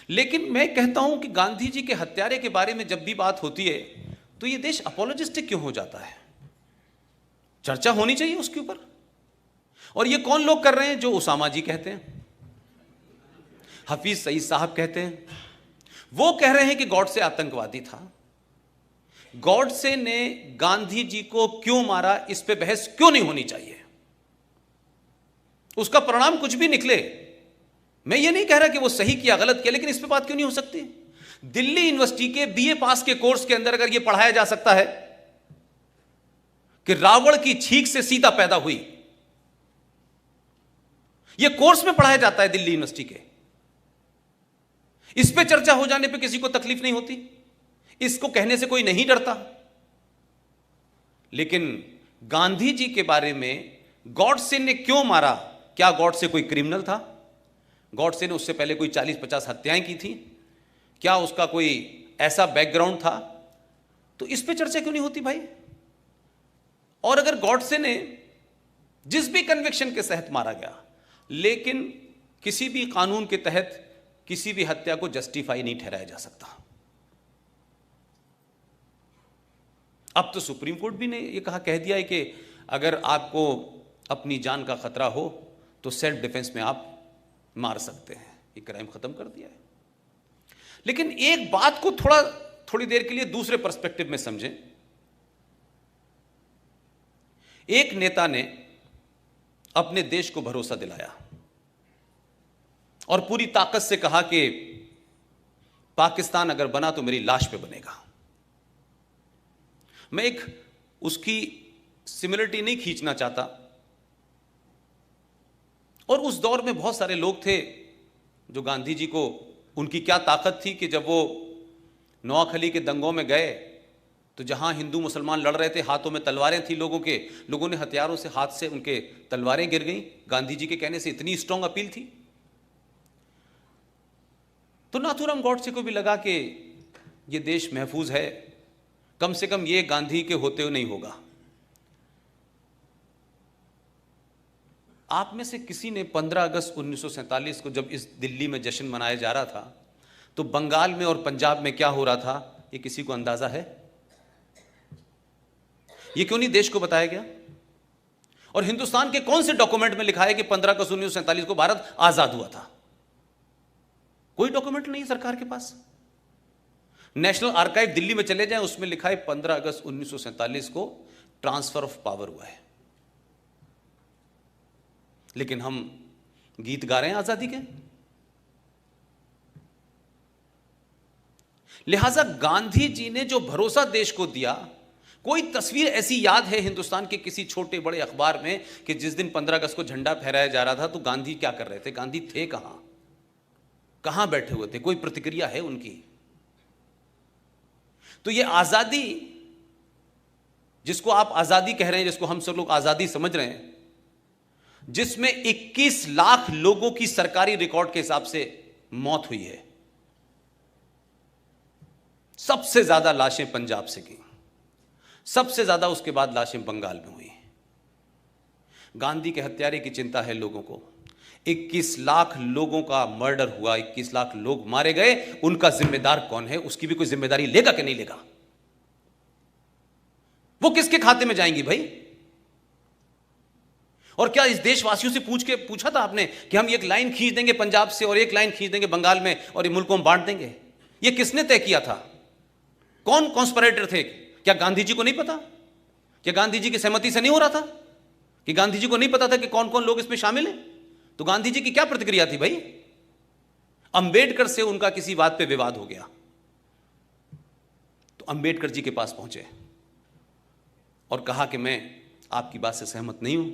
लेकिन मैं कहता हूं कि गांधी जी के हत्यारे के बारे में जब भी बात होती है तो यह देश अपोलोजिस्टिक क्यों हो जाता है? चर्चा होनी चाहिए उसके ऊपर। और ये कौन लोग कर रहे हैं? जो उसामा जी कहते हैं, हफीज सईद साहब कहते हैं, वो कह रहे हैं कि गॉडसे आतंकवादी था। गॉडसे ने गांधी जी को क्यों मारा, इस पे बहस क्यों नहीं होनी चाहिए? उसका परिणाम कुछ भी निकले, मैं ये नहीं कह रहा कि वो सही किया गलत किया, लेकिन इस पे बात क्यों नहीं हो सकती? दिल्ली यूनिवर्सिटी के बीए पास के कोर्स के अंदर अगर यह पढ़ाया जा सकता है कि रावण की छींक से सीता पैदा हुई, यह कोर्स में पढ़ाया जाता है दिल्ली यूनिवर्सिटी के, इस पे चर्चा हो जाने पे किसी को तकलीफ नहीं होती, इसको कहने से कोई नहीं डरता। लेकिन गांधी जी के बारे में गॉडसे ने क्यों मारा, क्या गॉडसे कोई क्रिमिनल था? गॉडसे ने उससे पहले कोई 40-50 हत्याएं की थी? क्या उसका कोई ऐसा बैकग्राउंड था? तो इस पे चर्चा क्यों नहीं होती भाई? और अगर गॉडसे ने जिस भी कन्विक्शन के तहत मारा गया, लेकिन किसी भी कानून के तहत किसी भी हत्या को जस्टिफाई नहीं ठहराया जा सकता। अब तो सुप्रीम कोर्ट भी ने यह कह दिया है कि अगर आपको अपनी जान का खतरा हो तो सेल्फ डिफेंस में आप मार सकते हैं। ये क्राइम खत्म कर दिया है। लेकिन एक बात को थोड़ी देर के लिए दूसरे पर्सपेक्टिव में समझें। एक नेता ने अपने देश को भरोसा दिलाया और पूरी ताकत से कहा कि पाकिस्तान अगर बना तो मेरी लाश पे बनेगा। मैं एक उसकी सिमिलरिटी नहीं खींचना चाहता, और उस दौर में बहुत सारे लोग थे जो गांधी जी को, उनकी क्या ताकत थी कि जब वो नोआखली के दंगों में गए तो जहां हिंदू मुसलमान लड़ रहे थे, हाथों में तलवारें थी लोगों ने हथियारों से हाथ से उनके तलवारें गिर गईं। गांधी जी के कहने से इतनी स्ट्रांग अपील थी। तो नाथूराम गॉडसे को भी लगा कि ये देश महफूज है, कम से कम ये गांधी के होते हुए नहीं होगा। आप में से किसी ने 15 अगस्त 1947 को जब इस दिल्ली में जश्न मनाया जा रहा था तो बंगाल में और पंजाब में क्या हो रहा था, ये किसी को अंदाजा है? ये क्यों नहीं देश को बताया गया? और हिंदुस्तान के कौन से डॉक्यूमेंट में लिखा है कि 15 अगस्त 1947 को भारत आजाद हुआ था? कोई डॉक्यूमेंट नहीं है सरकार के पास। नेशनल आर्काइव दिल्ली में चले जाएं, उसमें लिखा है 15 अगस्त 1947 को ट्रांसफर ऑफ पावर हुआ है। लेकिन हम गीत गा रहे हैं आजादी के। लिहाजा गांधी जी ने जो भरोसा देश को दिया, कोई तस्वीर ऐसी याद है हिंदुस्तान के किसी छोटे बड़े अखबार में कि जिस दिन 15 अगस्त को झंडा फहराया जा रहा था तो गांधी क्या कर रहे थे? गांधी थे कहां बैठे हुए थे? कोई प्रतिक्रिया है उनकी? तो ये आजादी, जिसको आप आजादी कह रहे हैं, जिसको हम सब लोग आजादी समझ रहे हैं, जिसमें 21 लाख लोगों की सरकारी रिकॉर्ड के हिसाब से मौत हुई है, सबसे ज्यादा लाशें पंजाब से की, सबसे ज्यादा उसके बाद लाशें बंगाल में हुई। गांधी के हत्यारे की चिंता है लोगों को। 21 लाख लोगों का मर्डर हुआ, 21 लाख लोग मारे गए, उनका जिम्मेदार कौन है? उसकी भी कोई जिम्मेदारी लेगा कि नहीं लेगा? वो किसके खाते में जाएंगी भाई? और क्या इस देशवासियों से पूछा था आपने कि हम एक लाइन खींच देंगे पंजाब से और एक लाइन खींच देंगे बंगाल में और ये मुल्क को हम बांट देंगे? ये किसने तय किया था? कौन कॉन्स्पिरेटर थे? क्या गांधी जी को नहीं पता? क्या गांधी जी की सहमति से नहीं हो रहा था? कि गांधी जी को नहीं पता था कि कौन कौन लोग इसमें शामिल हैं? तो गांधी जी की क्या प्रतिक्रिया थी भाई? अंबेडकर से उनका किसी बात पे विवाद हो गया तो अंबेडकर जी के पास पहुंचे और कहा कि मैं आपकी बात से सहमत नहीं हूं,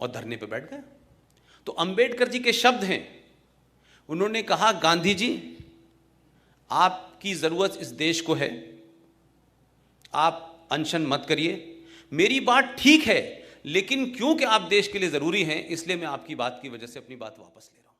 और धरने पे बैठ गए। तो अंबेडकर जी के शब्द हैं, उन्होंने कहा, गांधी जी, आपकी जरूरत इस देश को है, आप अनशन मत करिए, मेरी बात ठीक है, लेकिन क्योंकि आप देश के लिए जरूरी हैं, इसलिए मैं आपकी बात की वजह से अपनी बात वापस ले रहा हूं।